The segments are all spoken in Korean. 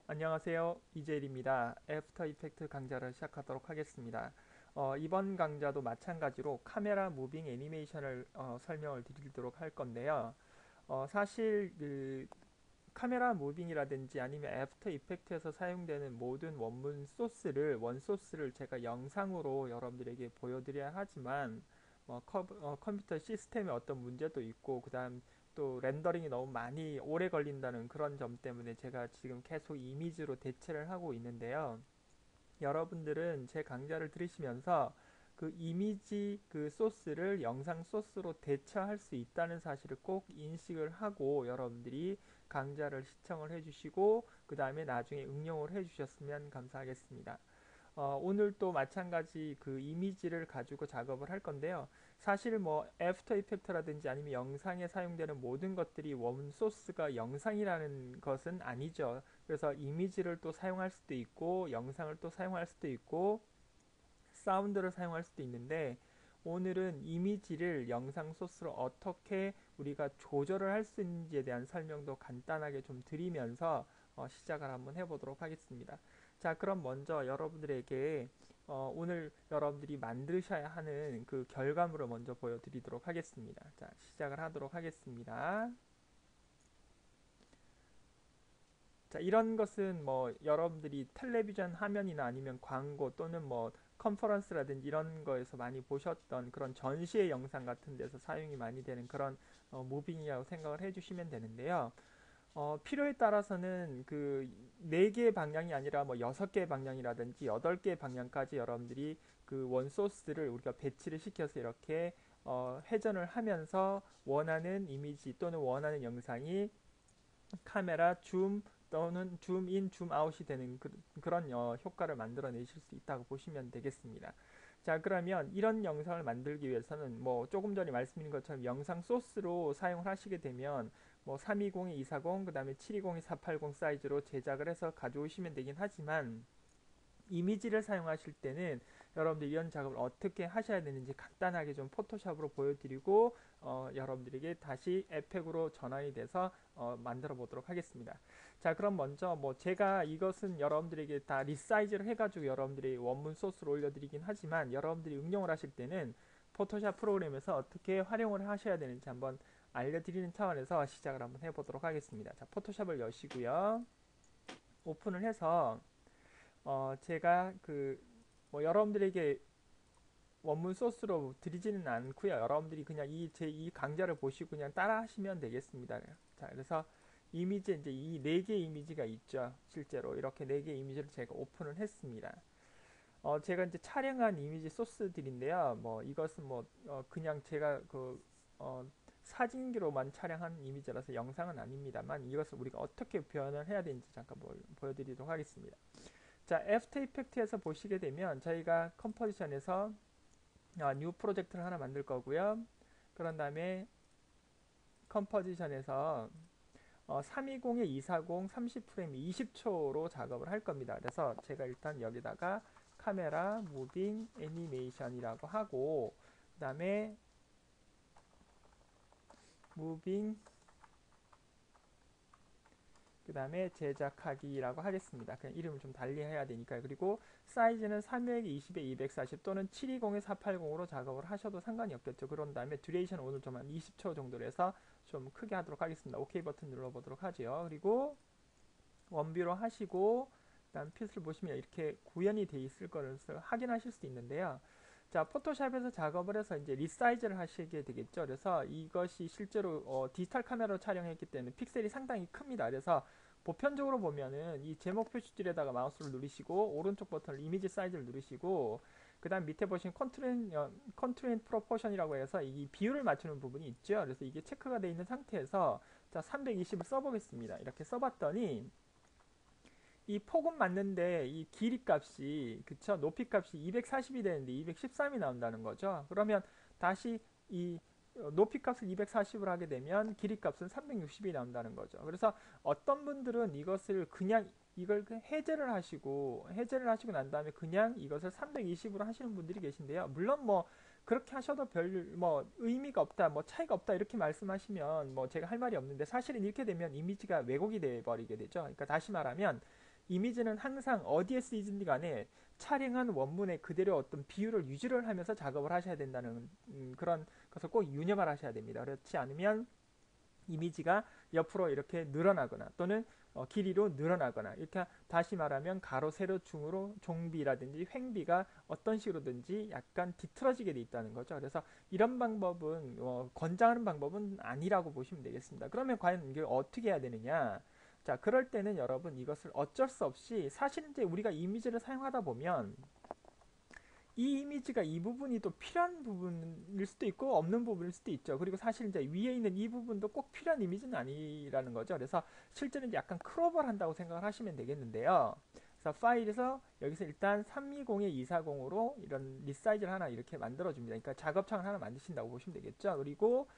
안녕하세요. 이재일입니다. 애프터 이펙트 강좌를 시작하도록 하겠습니다. 이번 강좌도 마찬가지로 카메라 무빙 애니메이션을 설명을 드리도록 할 건데요. 사실 카메라 무빙이라든지 아니면 애프터 이펙트에서 사용되는 모든 원문 소스를 원소스를 제가 영상으로 여러분들에게 보여드려야 하지만 컴퓨터 시스템에 어떤 문제도 있고 그다음 또 렌더링이 너무 많이 오래 걸린다는 그런 점 때문에 제가 지금 계속 이미지로 대체를 하고 있는데요. 여러분들은 제 강좌를 들으시면서 그 이미지 그 소스를 영상 소스로 대처할 수 있다는 사실을 꼭 인식을 하고 여러분들이 강좌를 시청을 해주시고 그 다음에 나중에 응용을 해주셨으면 감사하겠습니다. 오늘 또 마찬가지 그 이미지를 가지고 작업을 할 건데요. 사실 뭐 애프터 이펙트라든지 아니면 영상에 사용되는 모든 것들이 원 소스가 영상이라는 것은 아니죠. 그래서 이미지를 또 사용할 수도 있고 영상을 또 사용할 수도 있고 사운드를 사용할 수도 있는데 오늘은 이미지를 영상 소스로 어떻게 우리가 조절을 할 수 있는지에 대한 설명도 간단하게 좀 드리면서 시작을 한번 해보도록 하겠습니다. 자, 그럼 먼저 여러분들에게 오늘 여러분들이 만드셔야 하는 그 결과물을 먼저 보여드리도록 하겠습니다. 자, 시작을 하도록 하겠습니다. 자, 이런 것은 뭐 여러분들이 텔레비전 화면이나 아니면 광고 또는 뭐 컨퍼런스라든지 이런 거에서 많이 보셨던 그런 전시회 영상 같은 데서 사용이 많이 되는 그런 무빙이라고 생각을 해주시면 되는데요. 필요에 따라서는 그 4개의 방향이 아니라 뭐 6개의 방향이라든지 8개의 방향까지 여러분들이 그 원소스를 우리가 배치를 시켜서 이렇게 회전을 하면서 원하는 이미지 또는 원하는 영상이 카메라 줌 또는 줌인, 줌아웃이 되는 런 효과를 만들어내실 수 있다고 보시면 되겠습니다. 자, 그러면 이런 영상을 만들기 위해서는 뭐 조금 전에 말씀드린 것처럼 영상 소스로 사용을 하시게 되면 뭐 320에 240, 그 다음에 720에 480 사이즈로 제작을 해서 가져오시면 되긴 하지만 이미지를 사용하실 때는 여러분들 이런 작업을 어떻게 하셔야 되는지 간단하게 좀 포토샵으로 보여드리고 여러분들에게 다시 에펙으로 전환이 돼서 만들어 보도록 하겠습니다. 자, 그럼 먼저 뭐 제가 이것은 여러분들에게 다 리사이즈를 해가지고 여러분들이 원문 소스로 올려드리긴 하지만 여러분들이 응용을 하실 때는 포토샵 프로그램에서 어떻게 활용을 하셔야 되는지 한번 알려드리는 차원에서 시작을 한번 해보도록 하겠습니다. 자, 포토샵을 여시고요. 오픈을 해서 제가 뭐 여러분들에게 원문 소스로 드리지는 않고요. 여러분들이 그냥 이 강좌를 보시고 그냥 따라 하시면 되겠습니다. 자, 그래서 이미지 이제 이 4개 이미지가 있죠. 실제로 이렇게 4개 이미지를 제가 오픈을 했습니다. 제가 이제 촬영한 이미지 소스들인데요. 뭐 이것은 뭐 그냥 제가 사진기로만 촬영한 이미지라서 영상은 아닙니다만 이것을 우리가 어떻게 표현을 해야 되는지 잠깐 보여드리도록 하겠습니다. 자, 애프터 이펙트에서 보시게 되면 저희가 컴포지션에서 뉴 프로젝트를 하나 만들 거고요. 그런 다음에 컴포지션에서 320에 240 30프레임 20초로 작업을 할 겁니다. 그래서 제가 일단 여기다가 카메라 무빙 애니메이션이라고 하고 그 다음에 무빙 그 다음에 제작하기라고 하겠습니다. 그냥 이름을 좀 달리 해야 되니까요. 그리고 사이즈는 320에 240 또는 720에 480으로 작업을 하셔도 상관이 없겠죠. 그런 다음에 듀레이션 오늘 좀 한 20초 정도로 해서 좀 크게 하도록 하겠습니다. OK 버튼 눌러보도록 하죠. 그리고 원뷰로 하시고 그다음 핏을 보시면 이렇게 구현이 돼 있을 것을 확인하실 수 있는데요. 자, 포토샵에서 작업을 해서 이제 리사이즈를 하시게 되겠죠. 그래서 이것이 실제로 디지털 카메라로 촬영했기 때문에 픽셀이 상당히 큽니다. 그래서 보편적으로 보면은 이 제목 표시줄에다가 마우스를 누르시고 오른쪽 버튼을 이미지 사이즈를 누르시고 그 다음 밑에 보시면 컨트레인 프로포션이라고 해서 이 비율을 맞추는 부분이 있죠. 그래서 이게 체크가 되어 있는 상태에서 자, 320을 써보겠습니다. 이렇게 써봤더니 이 폭은 맞는데 이 길이 값이 그쵸 높이 값이 240이 되는데 213이 나온다는 거죠. 그러면 다시 이 높이 값을 240으로 하게 되면 길이 값은 360이 나온다는 거죠. 그래서 어떤 분들은 이것을 그냥 이걸 해제를 하시고 난 다음에 그냥 이것을 320으로 하시는 분들이 계신데요. 물론 뭐 그렇게 하셔도 별 뭐 의미가 없다, 뭐 차이가 없다 이렇게 말씀하시면 뭐 제가 할 말이 없는데 사실은 이렇게 되면 이미지가 왜곡이 돼 버리게 되죠. 그러니까 다시 말하면 이미지는 항상 어디에 쓰이든지 간에 촬영한 원문의 그대로 어떤 비율을 유지를 하면서 작업을 하셔야 된다는 그런 것을 꼭 유념을 하셔야 됩니다. 그렇지 않으면 이미지가 옆으로 이렇게 늘어나거나 또는 길이로 늘어나거나, 이렇게 다시 말하면 가로 세로 중으로 종비라든지 횡비가 어떤 식으로든지 약간 뒤틀어지게 돼 있다는 거죠. 그래서 이런 방법은 권장하는 방법은 아니라고 보시면 되겠습니다. 그러면 과연 이게 어떻게 해야 되느냐? 자, 그럴 때는 여러분 이것을 어쩔 수 없이, 사실 이제 우리가 이미지를 사용하다 보면 이 이미지가 이 부분이 또 필요한 부분일 수도 있고 없는 부분일 수도 있죠. 그리고 사실 이제 위에 있는 이 부분도 꼭 필요한 이미지는 아니라는 거죠. 그래서 실제는 이제 약간 크롭을 한다고 생각을 하시면 되겠는데요. 그래서 파일에서 여기서 일단 320에 240으로 이런 리사이즈를 하나 이렇게 만들어 줍니다. 그러니까 작업창을 하나 만드신다고 보시면 되겠죠. 그리고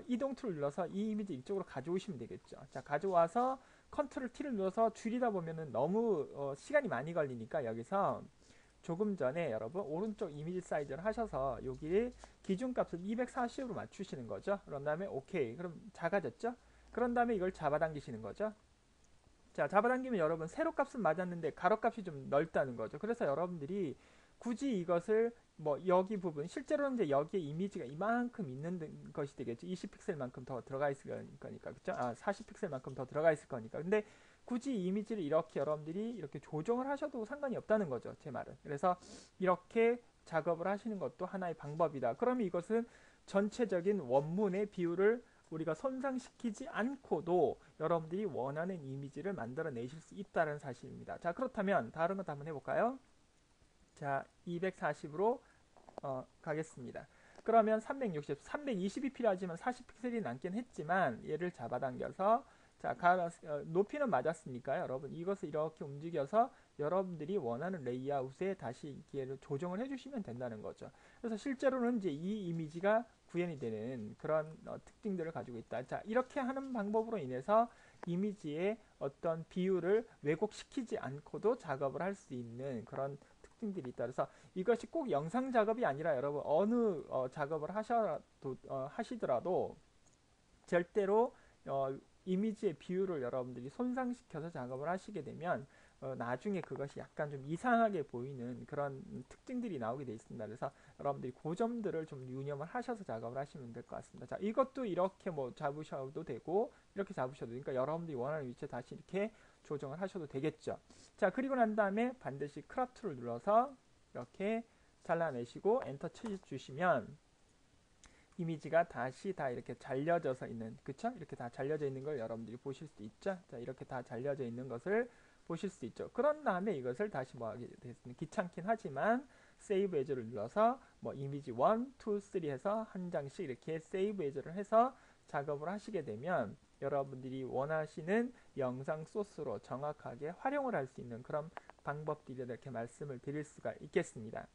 이동 툴을 눌러서 이 이미지 이쪽으로 가져오시면 되겠죠. 자, 가져와서 컨트롤 T를 눌러서 줄이다 보면은 너무 시간이 많이 걸리니까 여기서 조금 전에 여러분 오른쪽 이미지 사이즈를 하셔서 여기 기준값을 240으로 맞추시는 거죠. 그런 다음에 오케이. 그럼 작아졌죠? 그런 다음에 이걸 잡아당기시는 거죠. 자, 잡아당기면 여러분 세로 값은 맞았는데 가로 값이 좀 넓다는 거죠. 그래서 여러분들이 굳이 이것을 뭐 여기 부분, 실제로는 이제 여기에 이미지가 이만큼 있는 것이 되겠죠. 20픽셀만큼 더 들어가 있을 거니까, 그죠? 40픽셀만큼 더 들어가 있을 거니까. 근데 굳이 이미지를 이렇게 여러분들이 이렇게 조정을 하셔도 상관이 없다는 거죠, 제 말은. 그래서 이렇게 작업을 하시는 것도 하나의 방법이다. 그러면 이것은 전체적인 원문의 비율을 우리가 손상시키지 않고도 여러분들이 원하는 이미지를 만들어내실 수 있다는 사실입니다. 자, 그렇다면 다른 것도 한번 해볼까요? 자, 240으로 가겠습니다. 그러면 320이 필요하지만 40픽셀이 남긴 했지만 얘를 잡아당겨서, 자, 높이는 맞았으니까 여러분 이것을 이렇게 움직여서 여러분들이 원하는 레이아웃에 다시 기회를 조정을 해주시면 된다는 거죠. 그래서 실제로는 이제 이 이미지가 구현이 되는 그런 특징들을 가지고 있다. 자, 이렇게 하는 방법으로 인해서 이미지의 어떤 비율을 왜곡시키지 않고도 작업을 할 수 있는 그런 특징들이 있다. 그래서 이것이 꼭 영상 작업이 아니라 여러분 어느 작업을 하시더라도 절대로 이미지의 비율을 여러분들이 손상시켜서 작업을 하시게 되면 나중에 그것이 약간 좀 이상하게 보이는 그런 특징들이 나오게 되어 있습니다. 그래서 여러분들이 그 점들을 좀 유념을 하셔서 작업을 하시면 될 것 같습니다. 자, 이것도 이렇게 뭐 잡으셔도 되고 이렇게 잡으셔도, 그러니까 여러분들이 원하는 위치에 다시 이렇게 조정을 하셔도 되겠죠. 자, 그리고 난 다음에 반드시 크롭 툴을 눌러서 이렇게 잘라내시고 엔터 쳐주시면 이미지가 다시 다 이렇게 잘려져서 있는, 그쵸? 이렇게 다 잘려져 있는 걸 여러분들이 보실 수 있죠? 자, 이렇게 다 잘려져 있는 것을 보실 수 있죠. 그런 다음에 이것을 다시 뭐 하게 되겠습니다. 귀찮긴 하지만 세이브 에즈를 눌러서 뭐 이미지 1, 2, 3 해서 한 장씩 이렇게 세이브 에즈를 해서 작업을 하시게 되면 여러분들이 원하시는 영상 소스로 정확하게 활용을 할 수 있는 그런 방법들을 이렇게 말씀을 드릴 수가 있겠습니다.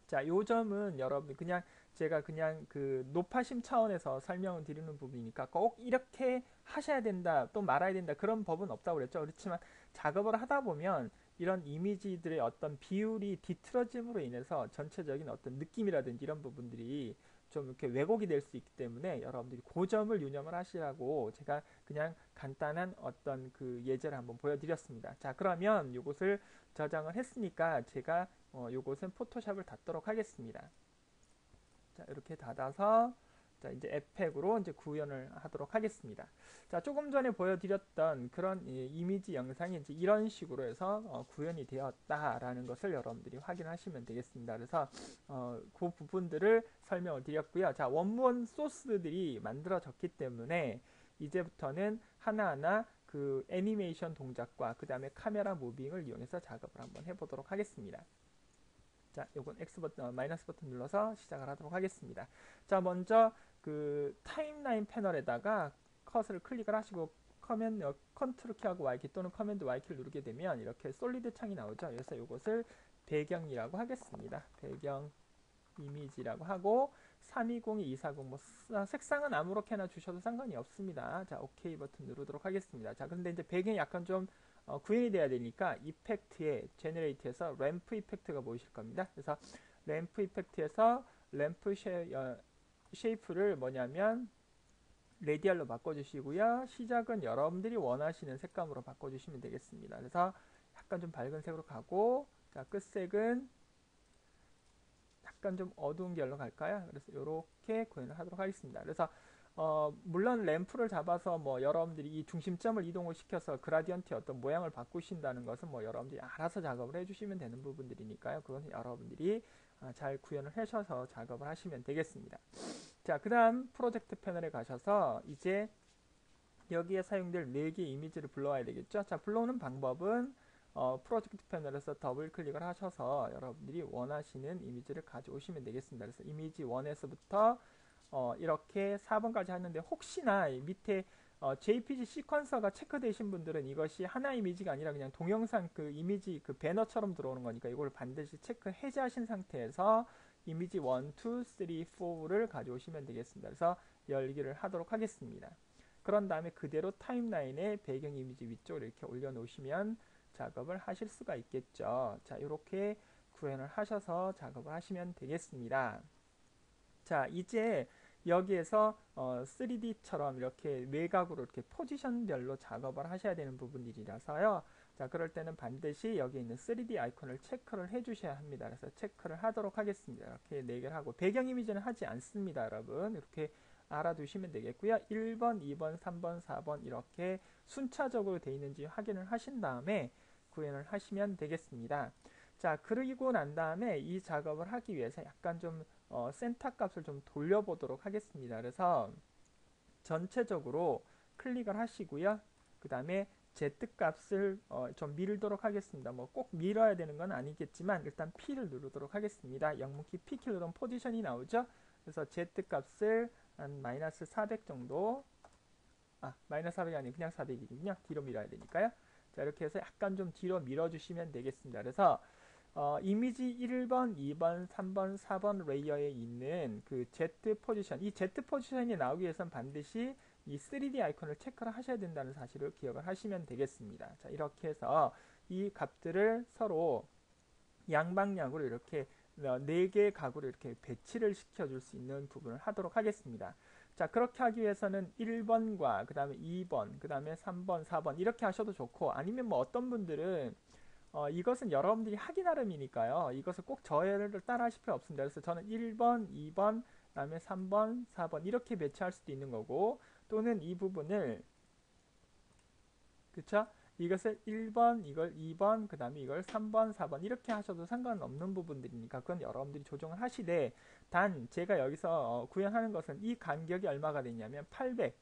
자, 요 점은 여러분 그냥 제가 그냥 그 높아심 차원에서 설명을 드리는 부분이니까 꼭 이렇게 하셔야 된다 또 말아야 된다 그런 법은 없다고 그랬죠. 그렇지만 작업을 하다 보면 이런 이미지들의 어떤 비율이 뒤틀어짐으로 인해서 전체적인 어떤 느낌이라든지 이런 부분들이 좀 이렇게 왜곡이 될 수 있기 때문에 여러분들이 그 점을 유념을 하시라고 제가 그냥 간단한 어떤 그 예제를 한번 보여드렸습니다. 자, 그러면 이것을 저장을 했으니까 제가 요것은 포토샵을 닫도록 하겠습니다. 자, 이렇게 닫아서 자, 이제 에펙으로 이제 구현을 하도록 하겠습니다. 자, 조금 전에 보여드렸던 그런 이미지 영상이 이제 이런 식으로 해서 구현이 되었다라는 것을 여러분들이 확인하시면 되겠습니다. 그래서 그 부분들을 설명을 드렸고요. 자, 원본 소스들이 만들어졌기 때문에 이제부터는 하나하나 그 애니메이션 동작과 그 다음에 카메라 무빙을 이용해서 작업을 한번 해보도록 하겠습니다. 자, 요건 X 버튼, 마이너스 버튼 눌러서 시작을 하도록 하겠습니다. 자, 먼저 그 타임라인 패널에다가 컷을 클릭을 하시고 컨트롤 키하고 Y키 또는 커맨드 Y키를 누르게 되면 이렇게 솔리드 창이 나오죠. 그래서 이것을 배경이라고 하겠습니다. 배경 이미지라고 하고 320, 240 뭐 색상은 아무렇게나 주셔도 상관이 없습니다. 자, OK 버튼 누르도록 하겠습니다. 자, 그런데 이제 배경이 약간 좀 구현이 돼야 되니까 이펙트에 제너레이트에서 램프 이펙트가 보이실 겁니다. 그래서 램프 이펙트에서 램프 쉐이프를 뭐냐면 레디알로 바꿔주시고요. 시작은 여러분들이 원하시는 색감으로 바꿔주시면 되겠습니다. 그래서 약간 좀 밝은 색으로 가고, 자, 끝색은 약간 좀 어두운 계열로 갈까요? 그래서 이렇게 구현을 하도록 하겠습니다. 그래서 물론 램프를 잡아서 뭐 여러분들이 이 중심점을 이동을 시켜서 그라디언트의 어떤 모양을 바꾸신다는 것은 뭐 여러분들이 알아서 작업을 해주시면 되는 부분들이니까요. 그것은 여러분들이 잘 구현을 하셔서 작업을 하시면 되겠습니다. 자, 그 다음 프로젝트 패널에 가셔서 이제 여기에 사용될 4개의 이미지를 불러와야 되겠죠. 자, 불러오는 방법은 프로젝트 패널에서 더블 클릭을 하셔서 여러분들이 원하시는 이미지를 가져오시면 되겠습니다. 그래서 이미지 1에서부터 이렇게 4번까지 하는데 혹시나 밑에 JPG 시퀀서가 체크되신 분들은 이것이 하나 이미지가 아니라 그냥 동영상 그 이미지 그 배너처럼 들어오는 거니까 이걸 반드시 체크 해제하신 상태에서 이미지 1, 2, 3, 4를 가져오시면 되겠습니다. 그래서 열기를 하도록 하겠습니다. 그런 다음에 그대로 타임라인에 배경 이미지 위쪽으로 이렇게 올려놓으시면 작업을 하실 수가 있겠죠. 자, 이렇게 구현을 하셔서 작업을 하시면 되겠습니다. 자, 이제 여기에서 3D처럼 이렇게 외곽으로 이렇게 포지션별로 작업을 하셔야 되는 부분들이라서요. 자, 그럴 때는 반드시 여기 있는 3D 아이콘을 체크를 해 주셔야 합니다. 그래서 체크를 하도록 하겠습니다. 이렇게 4개를 하고 배경 이미지는 하지 않습니다, 여러분. 이렇게 알아두시면 되겠고요. 1번, 2번, 3번, 4번 이렇게 순차적으로 되어 있는지 확인을 하신 다음에 구현을 하시면 되겠습니다. 자, 그리고 난 다음에 이 작업을 하기 위해서 약간 좀 센터 값을 좀 돌려보도록 하겠습니다. 그래서 전체적으로 클릭을 하시고요. 그 다음에 Z 값을 좀 밀도록 하겠습니다. 뭐 꼭 밀어야 되는 건 아니겠지만 일단 P를 누르도록 하겠습니다. 영문키 P키 누르면 포지션이 나오죠. 그래서 Z 값을 한 마이너스 400 정도, 마이너스 400이 아니고 그냥 400이군요. 뒤로 밀어야 되니까요. 자, 이렇게 해서 약간 좀 뒤로 밀어주시면 되겠습니다. 그래서 이미지 1번, 2번, 3번, 4번 레이어에 있는 그 Z 포지션, 이 Z 포지션이 나오기 위해서는 반드시 이 3D 아이콘을 체크를 하셔야 된다는 사실을 기억을 하시면 되겠습니다. 자, 이렇게 해서 이 값들을 서로 양방향으로 이렇게 4개의 가구를 이렇게 배치를 시켜줄 수 있는 부분을 하도록 하겠습니다. 자, 그렇게 하기 위해서는 1번과 그 다음에 2번, 그 다음에 3번, 4번 이렇게 하셔도 좋고 아니면 뭐 어떤 분들은 이것은 여러분들이 하기 나름이니까요. 이것을 꼭 저를 따라 하실 필요 없습니다. 그래서 저는 1번, 2번, 그 다음에 3번, 4번 이렇게 배치할 수도 있는 거고 또는 이 부분을 그쵸? 이것을 1번, 이걸 2번, 그 다음에 이걸 3번, 4번 이렇게 하셔도 상관없는 부분들이니까 그건 여러분들이 조정을 하시되 단 제가 여기서 구현하는 것은 이 간격이 얼마가 되냐면 800,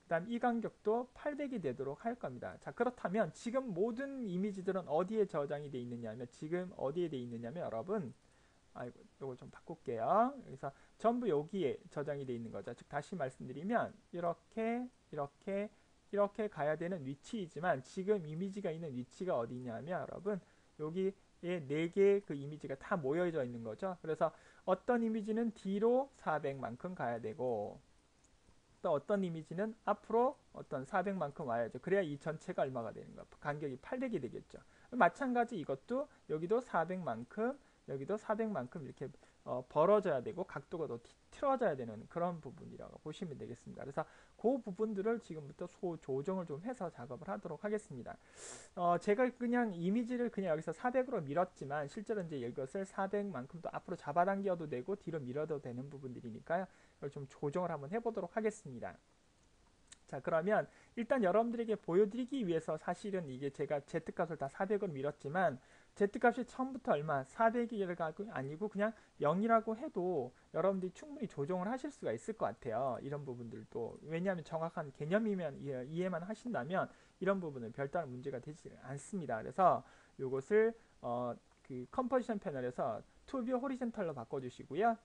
그 다음 이 간격도 800이 되도록 할 겁니다. 자, 그렇다면 지금 모든 이미지들은 어디에 저장이 되어 있느냐면 지금 어디에 되어 있느냐면 여러분 이거 좀 바꿀게요. 그래서 전부 여기에 저장이 되어 있는 거죠. 즉 다시 말씀드리면 이렇게 가야 되는 위치이지만 지금 이미지가 있는 위치가 어디냐면 여러분 여기에 4개의 그 이미지가 다 모여져 있는 거죠. 그래서 어떤 이미지는 뒤로 400만큼 가야 되고 또 어떤 이미지는 앞으로 어떤 400만큼 와야죠. 그래야 이 전체가 얼마가 되는가? 간격이 800이 되겠죠. 마찬가지 이것도 여기도 400만큼 여기도 400만큼 이렇게 벌어져야 되고 각도가 더 틀어져야 되는 그런 부분이라고 보시면 되겠습니다. 그래서 그 부분들을 지금부터 조정을 좀 해서 작업을 하도록 하겠습니다. 제가 그냥 이미지를 그냥 여기서 400으로 밀었지만 실제로 이제 이것을 400만큼 도 앞으로 잡아당겨도 되고 뒤로 밀어도 되는 부분들이니까요. 이걸 좀 조정을 한번 해보도록 하겠습니다. 자, 그러면 일단 여러분들에게 보여드리기 위해서 사실은 이게 제가 Z값을 다 400으로 밀었지만 Z값이 처음부터 얼마 400이 아니고 그냥 0이라고 해도 여러분들이 충분히 조정을 하실 수가 있을 것 같아요. 이런 부분들도 왜냐하면 정확한 개념이면 이해만 하신다면 이런 부분은 별다른 문제가 되지 않습니다. 그래서 이것을 그 컴포지션 패널에서 투 뷰 호리젠탈로 바꿔주시고요.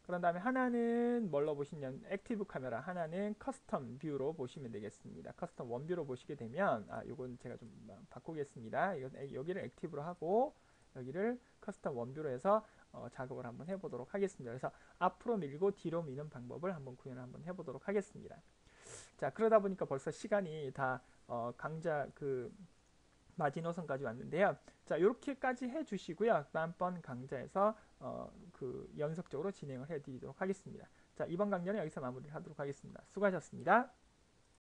그런 다음에 하나는 뭘로 보시냐면 액티브 카메라, 하나는 커스텀 뷰로 보시면 되겠습니다. 커스텀 원뷰로 보시게 되면 이건 제가 좀 바꾸겠습니다. 여기를 액티브로 하고 여기를 커스텀 원뷰로 해서 작업을 한번 해보도록 하겠습니다. 그래서 앞으로 밀고 뒤로 미는 방법을 한번 구현을 한번 해보도록 하겠습니다. 자, 그러다 보니까 벌써 시간이 다 강좌 그 마지노선까지 왔는데요. 자, 이렇게까지 해주시고요. 다음번 강좌에서 그 연속적으로 진행을 해드리도록 하겠습니다. 자, 이번 강좌는 여기서 마무리를 하도록 하겠습니다. 수고하셨습니다.